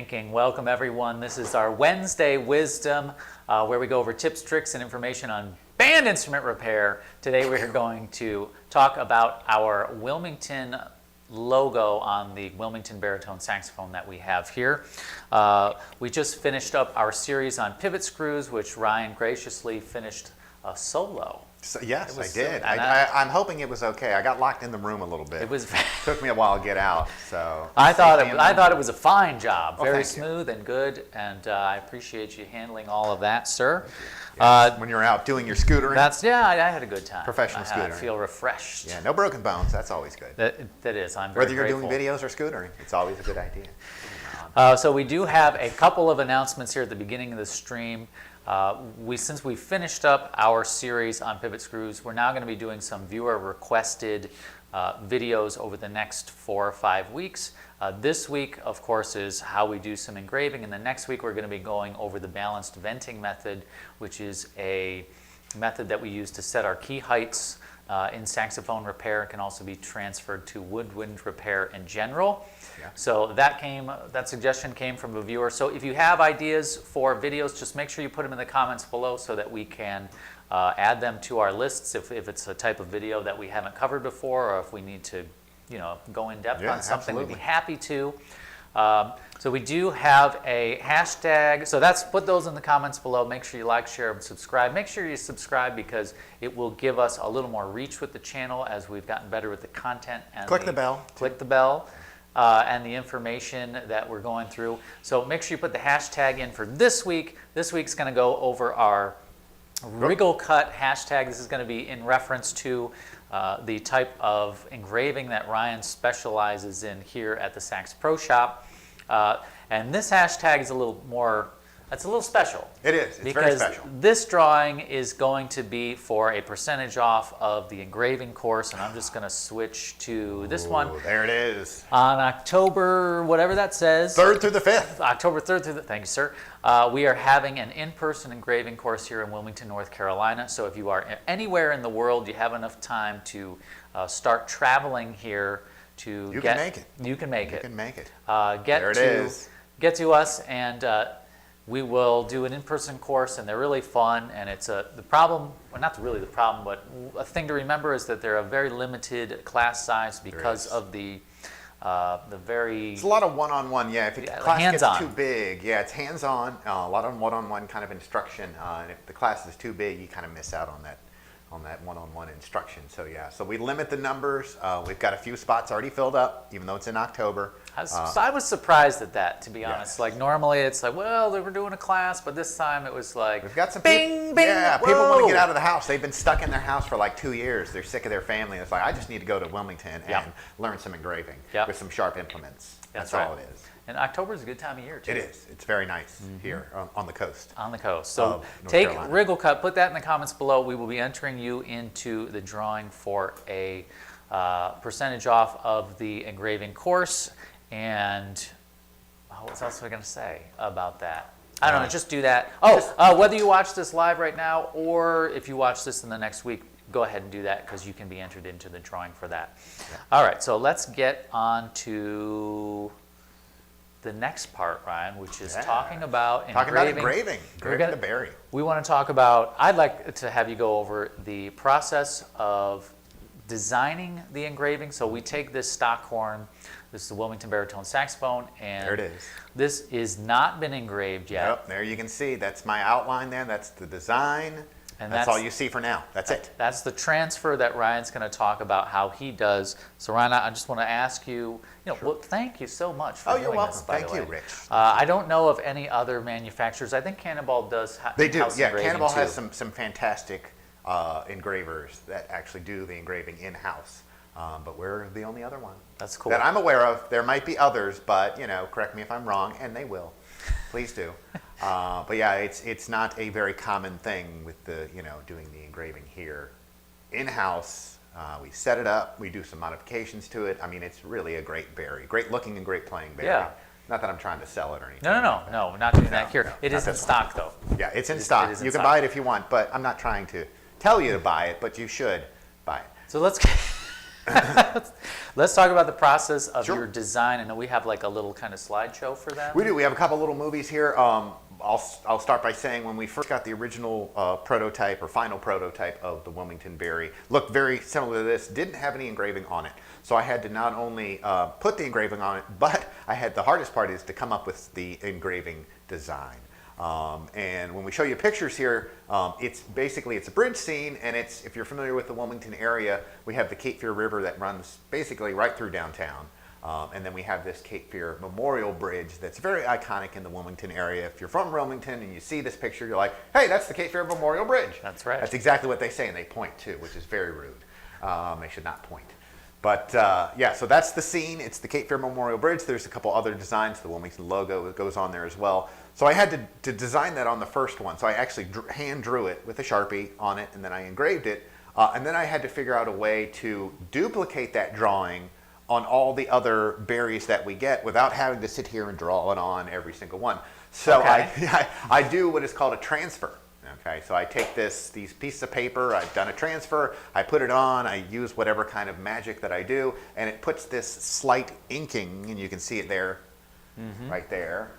Welcome everyone. This is our Wednesday Wisdom, where we go over tips, tricks, and information on band instrument repair. Today we're going to talk about our Wilmington logo on the Wilmington Baritone Saxophone that we have here. We just finished up our series on pivot screws, which Ryan graciously finished a solo. So, yes, I did. I'm hoping it was okay. I got locked in the room a little bit. It was. Took me a while to get out. So I thought it was a fine job, very smooth you. and good, and I appreciate you handling all of that, sir. Yes, when you're out doing your scootering. I had a good time. Professional scootering. I feel refreshed. Yeah, no broken bones. That's always good. That is. I'm very Whether you're grateful. doing videos or scootering, it's always a good idea. So we do have a couple of announcements here at the beginning of the stream. Since we finished up our series on pivot screws, we're now going to be doing some viewer requested videos over the next 4 or 5 weeks. This week, of course, is how we do some engraving, and the next week we're going to be going over the balanced venting method, which is a method that we use to set our key heights in saxophone repair. It can also be transferred to woodwind repair in general. Yeah. So that suggestion came from a viewer. So if you have ideas for videos, just make sure you put them in the comments below so that we can add them to our lists if it's a type of video that we haven't covered before, or if we need to, go in depth on something. Absolutely. We'd be happy to. So we do have a hashtag. So put those in the comments below. Make sure you like, share, and subscribe. Make sure you subscribe because it will give us a little more reach with the channel as we've gotten better with the content. And click the bell. Click the bell. And the information that we're going through. So make sure you put the hashtag in for this week. This week's going to go over our wriggle cut hashtag. This is going to be in reference to the type of engraving that Ryan specializes in here at the Sax Pro Shop. And this hashtag is a little special. It is. It's very special. Because this drawing is going to be for a percentage off of the engraving course, and I'm just going to switch to this one. There it is. On October, whatever that says. 3rd through the 5th. October 3rd through the, thank you, sir. We are having an in-person engraving course here in Wilmington, North Carolina. So if you are anywhere in the world, you have enough time to start traveling here to You can make it. You can make it. You can make it. There it is. Get to us, and we will do an in-person course, and they're really fun. And it's the problem, well, not really the problem, but a thing to remember is that they're a very limited class size because of the very. It's a lot of one-on-one. Yeah, if the class hands-on. gets too big, yeah, it's hands-on. A lot of one-on-one kind of instruction. And if the class is too big, you kind of miss out on that one-on-one instruction. So yeah, so we limit the numbers. We've got a few spots already filled up, even though it's in October. I was surprised at that, to be honest. Yes. Like normally it's like, well, they were doing a class, but this time it was like, we've got some bing, people, bing, yeah, whoa. people want to get out of the house. They've been stuck in their house for like 2 years. They're sick of their family. It's like, I just need to go to Wilmington and learn some engraving with some sharp implements. That's all it is. And October is a good time of year, too. It is. It's very nice here on the coast. On the coast. So take Wriggle Cut, put that in the comments below. We will be entering you into the drawing for a percentage off of the engraving course. And what else am I going to say about that? I don't know. Just do that. Whether you watch this live right now or if you watch this in the next week, go ahead and do that because you can be entered into the drawing for that. Yeah. All right. So let's get on to the next part, Ryan, which is talking about engraving. Engraving the berry. We want to talk about, I'd like to have you go over the process of designing the engraving. So we take this stock horn, this is the Wilmington Baritone Saxophone, and there it is. This is not been engraved yet. Yep, there you can see, that's my outline there, that's the design. And that's all you see for now. That's it. That's the transfer that Ryan's going to talk about how he does. So Ryan, I just want to ask you, well, thank you so much for doing you're welcome. this, by Thank the way. you, Rich. I don't know of any other manufacturers. I think Cannonball does. They do. Yeah, Cannonball too. has some fantastic engravers that actually do the engraving in-house. But we're the only other one. That's cool. That I'm aware of. There might be others, but correct me if I'm wrong, and they will. Please do. But yeah, it's not a very common thing with the doing the engraving here in-house. We set it up. We do some modifications to it. I mean, it's really a great berry, great looking and great playing berry. Yeah. Not that I'm trying to sell it or anything. No, we're not doing that here. It is in stock, though. Yeah, it's in stock. You can buy it if you want, but I'm not trying to tell you to buy it, but you should buy it. So let's Let's talk about the process of Sure. your design. I know we have like a little kind of slideshow for that. We do. We have a couple little movies here. I'll start by saying when we first got the original prototype or final prototype of the Wilmington Bari, looked very similar to this, didn't have any engraving on it. So I had to not only put the engraving on it, but I had the hardest part is to come up with the engraving design. And when we show you pictures here, it's a bridge scene, and if you're familiar with the Wilmington area, we have the Cape Fear River that runs basically right through downtown. And then we have this Cape Fear Memorial Bridge that's very iconic in the Wilmington area. If you're from Wilmington and you see this picture, you're like, hey, that's the Cape Fear Memorial Bridge. That's right. That's exactly what they say, and they point too, which is very rude. They should not point. But yeah, so that's the scene. It's the Cape Fear Memorial Bridge. There's a couple other designs. The Wilmington logo goes on there as well. So I had to design that on the first one. So I actually hand drew it with a Sharpie on it, and then I engraved it. And then I had to figure out a way to duplicate that drawing on all the other berries that we get without having to sit here and draw it on every single one. So Okay. I do what is called a transfer. Okay, so I take these pieces of paper, I've done a transfer, I put it on, I use whatever kind of magic that I do, and it puts this slight inking, and you can see it there, right there.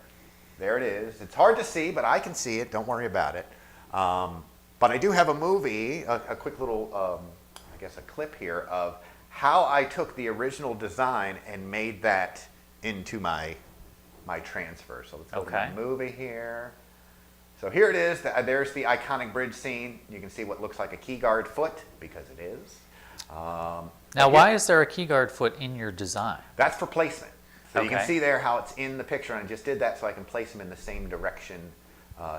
There it is. It's hard to see, but I can see it. Don't worry about it. But I do have a movie, a quick little, I guess a clip here of how I took the original design and made that into my transfer. So let's go to the movie here. So here it is. There's the iconic bridge scene. You can see what looks like a key guard foot, because it is. Now, why is there a key guard foot in your design? That's for placement. So you can Okay. see there how it's in the picture, and I just did that so I can place them in the same direction,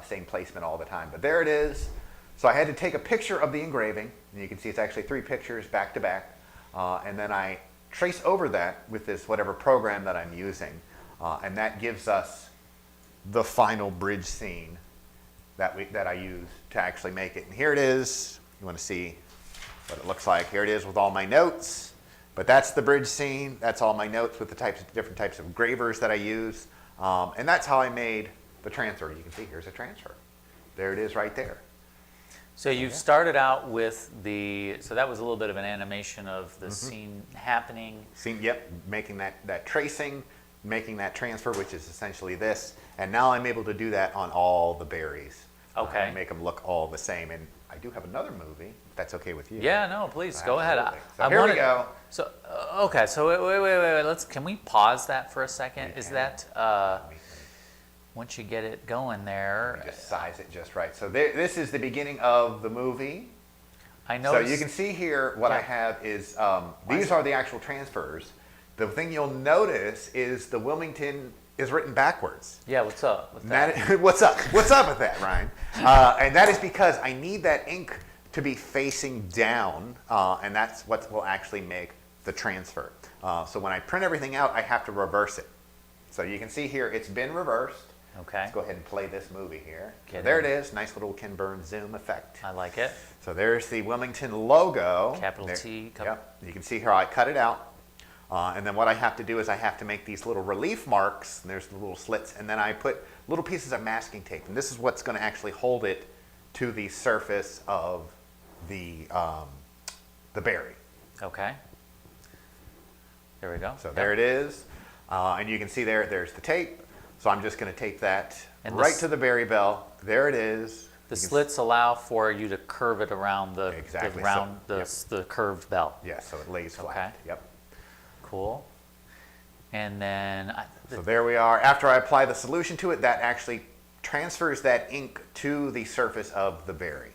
same placement all the time. But there it is. So I had to take a picture of the engraving, and you can see it's actually 3 pictures back to back. And then I trace over that with this whatever program that I'm using, and that gives us the final bridge scene that I use to actually make it. And here it is. You want to see what it looks like. Here it is with all my notes. But that's the bridge scene. That's all my notes with the different types of engravers that I use. And that's how I made the transfer. You can see here's a transfer. There it is right there. So you started out with so that was a little bit of an animation of the scene happening. Yep, making that tracing, making that transfer, which is essentially this. And now I'm able to do that on all the berries. Okay. And make them look all the same. And I do have another movie, if that's okay with you. Yeah, no, please go ahead. So here we go. So okay, so wait. Can we pause that for a second? Is that once you get it going there? Just size it just right. So this is the beginning of the movie. I know. So you can see here what I have is these are the actual transfers. The thing you'll notice is the Wilmington is written backwards. Yeah, what's up with that? What's up? What's up with that, Ryan? And that is because I need that ink to be facing down, and that's what will actually make the transfer. So when I print everything out, I have to reverse it. So you can see here it's been reversed. Okay. Let's go ahead and play this movie here. So Get there in. it is. Nice little Ken Burns zoom effect. I like it. So there's the Wilmington logo. Capital There, T. Yep. You can see here I cut it out. And then what I have to do is I have to make these little relief marks. And there's the little slits. And then I put little pieces of masking tape. And this is what's going to actually hold it to the surface of the berry. Okay. There we go. So there it is. And you can see there's the tape. So I'm just going to tape that And right to the berry bell. There it is. The You can slits allow for you to curve it around the Exactly. round So, the curved bell. Yeah, so it lays flat. Okay. Yep. Cool. And then So there we are. After I apply the solution to it, that actually transfers that ink to the surface of the berry.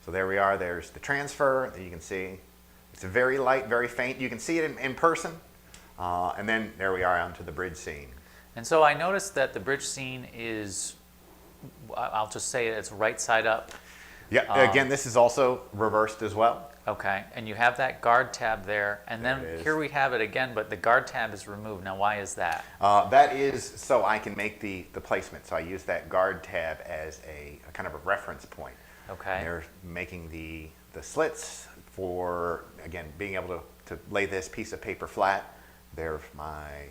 So there we are. There's the transfer that you can see. It's very light, very faint. You can see it in person. And then there we are onto the bridge scene. And so I noticed that the bridge scene is, I'll just say it's right side up. Yeah, again, this is also reversed as well. Okay, and you have that guard tab there, and There then it is. here we have it again, but the guard tab is removed. Now, why is that? That is so I can make the placement. So I use that guard tab as a kind of a reference point. Okay. And they're making the slits for, again, being able to lay this piece of paper flat. There's my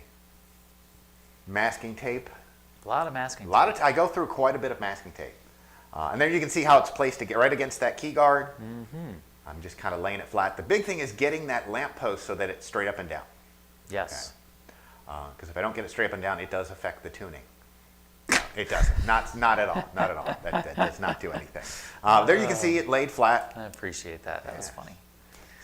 masking tape. A lot of masking. I go through quite a bit of masking tape. And there you can see how it's placed to get right against that key guard. I'm just kind of laying it flat. The big thing is getting that lamp post so that it's straight up and down. Yes. Because if I don't get it straight up and down, it does affect the tuning. It doesn't. Not at all. Not at all. That does not do anything. There you can see it laid flat. I appreciate that. That was funny.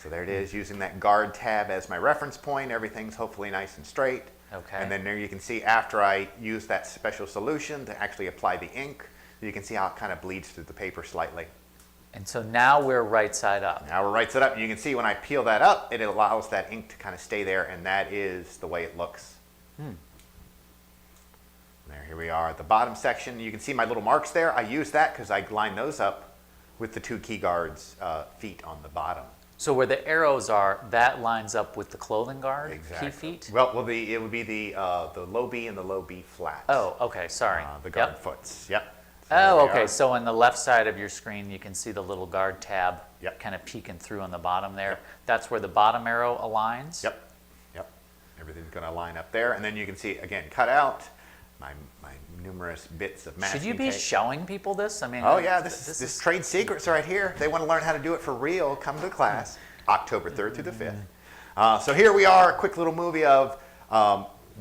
So there it is, using that guard tab as my reference point. Everything's hopefully nice and straight. Okay. And then there you can see after I use that special solution to actually apply the ink, you can see how it kind of bleeds through the paper slightly. And so now we're right side up. Now we're right side up. And you can see when I peel that up, it allows that ink to kind of stay there, and that is the way it looks. There, here we are at the bottom section. You can see my little marks there. I use that because I line those up with the two key guards' feet on the bottom. So where the arrows are, that lines up with the clothing guard Exactly. key feet? Well, it would be the low B and the low B flat. Oh, okay, sorry. The guard Yep. foots. Yep. So Oh, there we okay. are. So on the left side of your screen, you can see the little guard tab Yep. kind of peeking through on the bottom there. Yep. That's where the bottom arrow aligns? Yep. Yep. Everything's going to line up there, and then you can see again cut out my numerous bits of masking Should you be tape. showing people this? I mean, Oh yeah, this is trade secrets right here. If they want to learn how to do it for real, come to the class, October 3rd through the 5th. So here we are, a quick little movie of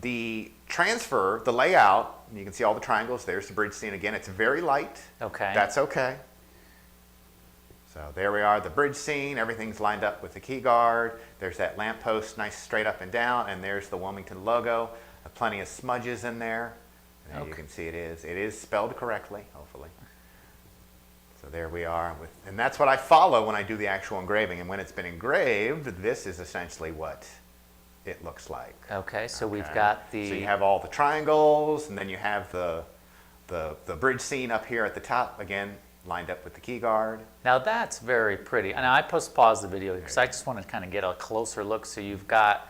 the transfer, the layout. You can see all the triangles. There's the bridge scene again. It's very light. Okay. That's okay. So there we are, the bridge scene. Everything's lined up with the key guard. There's that lamp post, nice straight up and down, and there's the Wilmington logo. Plenty of smudges in there. And there you can see it is spelled correctly, hopefully. So there we are, and that's what I follow when I do the actual engraving. And when it's been engraved, this is essentially what it looks like. Okay, so we've got the... So you have all the triangles, and then you have the bridge scene up here at the top, again, lined up with the key guard. Now that's very pretty. And I pause the video because I just want to kind of get a closer look. So you've got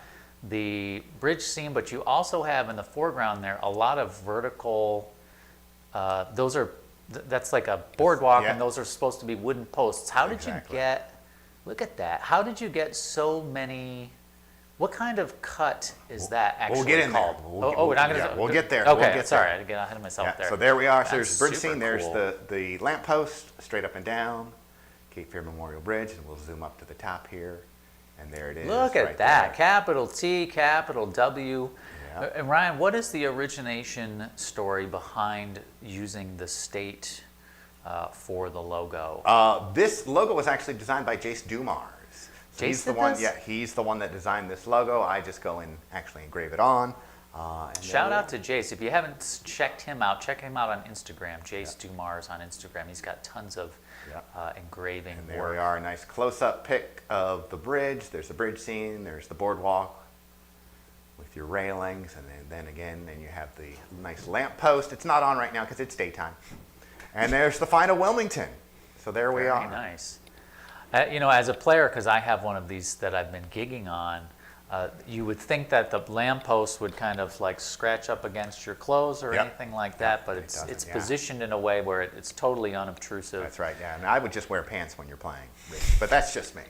the bridge scene, but you also have in the foreground there a lot of vertical, that's like a boardwalk, and those are supposed to be wooden posts. How did you get, look at that, how did you get so many, what kind of cut is that actually called? We'll get in there. We're not going to... We'll get there. Okay, We'll get sorry, there. I had to get ahead of myself there. So there we are. So That's there's the bridge super scene. There's cool. the lamp post, straight up and down, Cape Fear Memorial Bridge, and we'll zoom up to the top here. And there it is. Look at right that, there. capital T, capital W. Yeah. And Ryan, what is the origination story behind using the state for the logo? This logo was actually designed by Jace Dumars. So he's the one. Yeah, he's the one that designed this logo. I just go and actually engrave it on. Shout out to Jace. If you haven't checked him out, check him out on Instagram. Jace Dumars on Instagram. He's got tons of engraving And there work. we are, a nice close-up pic of the bridge. There's the bridge scene. There's the boardwalk with your railings, and then again, you have the nice lamp post. It's not on right now because it's daytime. And there's the final Wilmington. So there we are. Very nice. You know, as a player, because I have one of these that I've been gigging on, you would think that the lamppost would kind of like scratch up against your clothes or anything like that, but it's positioned in a way where it's totally unobtrusive. That's right, yeah. And I would just wear pants when you're playing, but that's just me.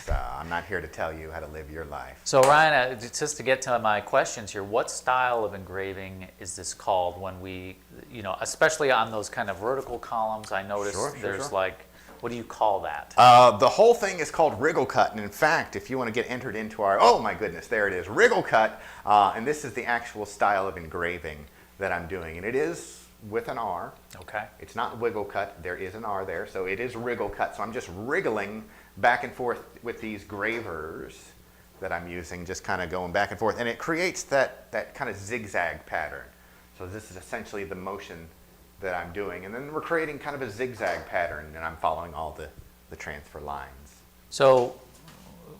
So I'm not here to tell you how to live your life. So Ryan, just to get to my questions here, what style of engraving is this called when we, you know, especially on those kind of vertical columns, I noticed there's like, what do you call that? The whole thing is called wriggle cut, and in fact, if you want to get entered into our, oh my goodness, there it is, wriggle cut, and this is the actual style of engraving that I'm doing, and it is with an R. Okay. It's not wiggle cut, there is an R there, so it is wriggle cut, so I'm just wriggling back and forth with these gravers that I'm using, just kind of going back and forth, and it creates that kind of zigzag pattern. So this is essentially the motion that I'm doing, and then we're creating kind of a zigzag pattern, and I'm following all the transfer lines. So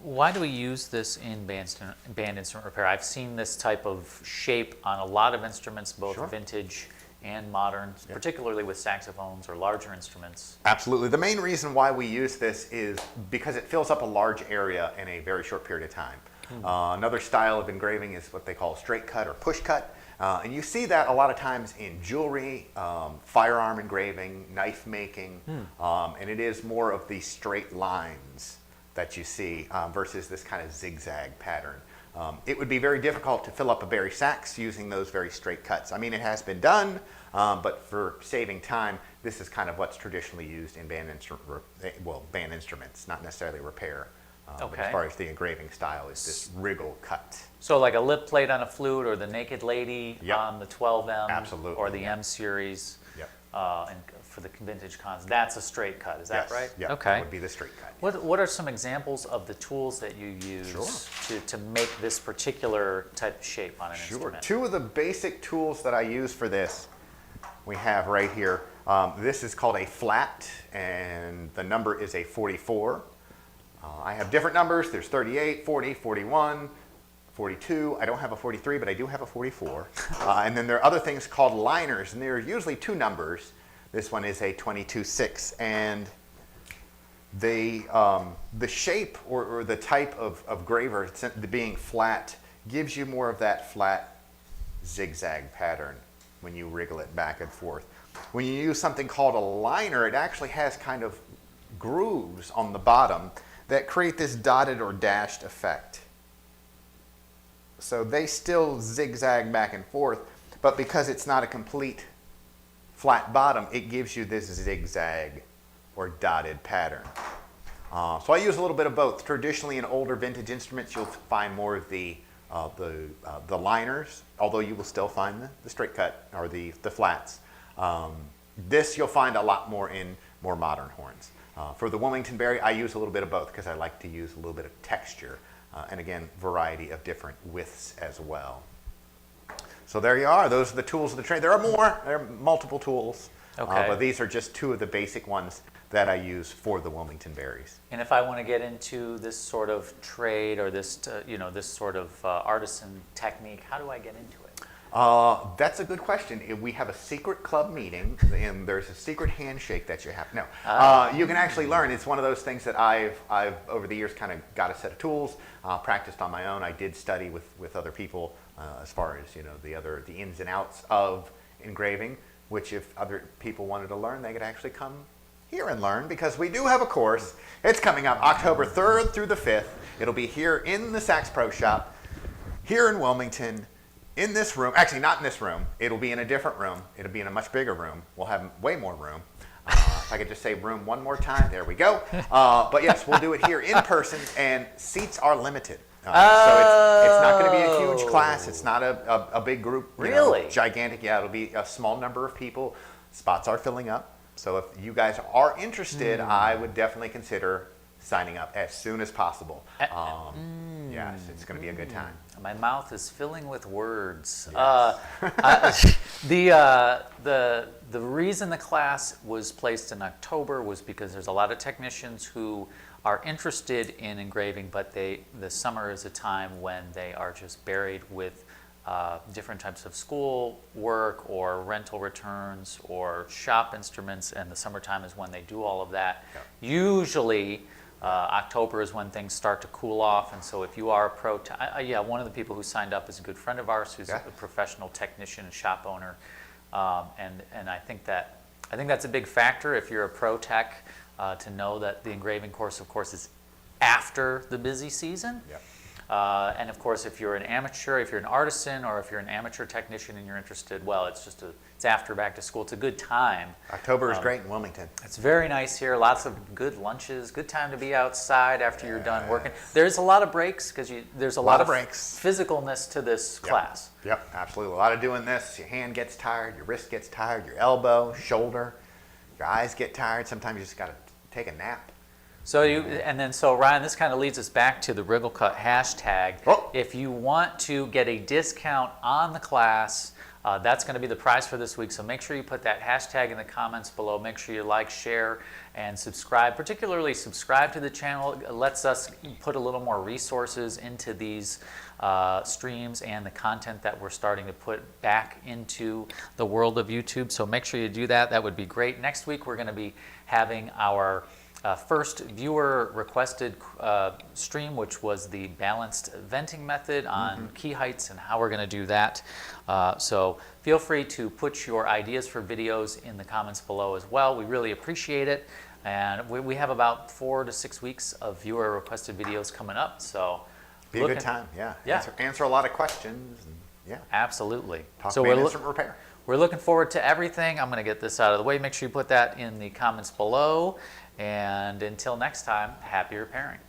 why do we use this in band instrument repair? I've seen this type of shape on a lot of instruments, both vintage and modern, particularly with saxophones or larger instruments. Absolutely. The main reason why we use this is because it fills up a large area in a very short period of time. Another style of engraving is what they call straight cut or push cut. And you see that a lot of times in jewelry, firearm engraving, knife making, and it is more of the straight lines that you see versus this kind of zigzag pattern. It would be very difficult to fill up a bari sax using those very straight cuts. I mean, it has been done, but for saving time, this is kind of what's traditionally used in band instruments, not necessarily repair. But as far as the engraving style is this wriggle cut. So like a lip plate on a flute, or the Naked Lady Yep. on the 12M, Absolutely, or the yeah. M series, Yep. And for the vintage cons, that's a straight cut. Is that Yes, right? yep, Okay. that would be the straight cut. What are some examples of the tools that you use to make this particular type of shape on an instrument? Two of the basic tools that I use for this, we have right here. This is called a flat, and the number is a 44. I have different numbers. There's 38, 40, 41, 42. I don't have a 43, but I do have a 44. And then there are other things called liners, and they're usually two numbers. This one is a 22-6, and the shape or the type of graver, being flat, gives you more of that flat zigzag pattern when you wriggle it back and forth. When you use something called a liner, it actually has kind of grooves on the bottom that create this dotted or dashed effect. So they still zigzag back and forth, but because it's not a complete flat bottom, it gives you this zigzag or dotted pattern. So I use a little bit of both. Traditionally, in older vintage instruments, you'll find more of the liners, although you will still find the straight cut or the flats. This you'll find a lot more in more modern horns. For the Wilmington Bari, I use a little bit of both because I like to use a little bit of texture and again, variety of different widths as well. So there you are. Those are the tools of the trade. There are more. There are multiple tools, but these are just two of the basic ones that I use for the Wilmington Baris. And if I want to get into this sort of trade or this, this sort of artisan technique, how do I get into it? That's a good question. We have a secret club meeting, and there's a secret handshake that you have. No, you can actually learn. It's one of those things that I've over the years kind of got a set of tools, practiced on my own. I did study with other people as far as the ins and outs of engraving. Which, if other people wanted to learn, they could actually come here and learn, because we do have a course. It's coming up October 3rd through the 5th. It'll be here in the Sax Pro Shop, here in Wilmington. In this room, actually not in this room, it'll be in a different room. It'll be in a much bigger room. We'll have way more room. If I could just say room one more time, there we go. But yes, we'll do it here in person, and seats are limited. So it's not going to be a huge class. It's not a big group. Really? Gigantic. Yeah, it'll be a small number of people. Spots are filling up. So if you guys are interested, I would definitely consider signing up as soon as possible. Yes, it's going to be a good time. My mouth is filling with words. Yes. The reason the class was placed in October was because there's a lot of technicians who are interested in engraving, but the summer is a time when they are just buried with different types of school work or rental returns or shop instruments, and the summertime is when they do all of that. Yep. Usually, October is when things start to cool off, and so if you are a pro, one of the people who signed up is a good friend of ours who's a professional technician and shop owner, and I think that's a big factor if you're a pro tech to know that the engraving course, of course, is after the busy season. Yep. And of course, if you're an amateur, if you're an artisan, or if you're an amateur technician and you're interested, well, it's after back to school. It's a good time. October is great in Wilmington. It's very nice here. Lots of good lunches. Good time to be outside after you're done working. There's a lot of breaks because there's a lot of breaks. Physicalness to this class. Yep, absolutely. A lot of doing this. Your hand gets tired. Your wrist gets tired. Your elbow, shoulder. Your eyes get tired. Sometimes you just got to take a nap. So Ryan, this kind of leads us back to the Wriggle Cut hashtag. Oh. If you want to get a discount on the class, that's going to be the prize for this week. So make sure you put that hashtag in the comments below. Make sure you like, share, and subscribe. Particularly subscribe to the channel. It lets us put a little more resources into these streams and the content that we're starting to put back into the world of YouTube. So make sure you do that. That would be great. Next week, we're going to be having our first viewer requested stream, which was the balanced venting method on key heights and how we're going to do that. So feel free to put your ideas for videos in the comments below as well. We really appreciate it. And we have about 4 to 6 weeks of viewer requested videos coming up. So Be a good time, yeah. Yeah. Answer a lot of questions, and, yeah. Absolutely. Talk So about instrument repair. we're looking forward to everything. I'm going to get this out of the way. Make sure you put that in the comments below. And until next time, happy repairing.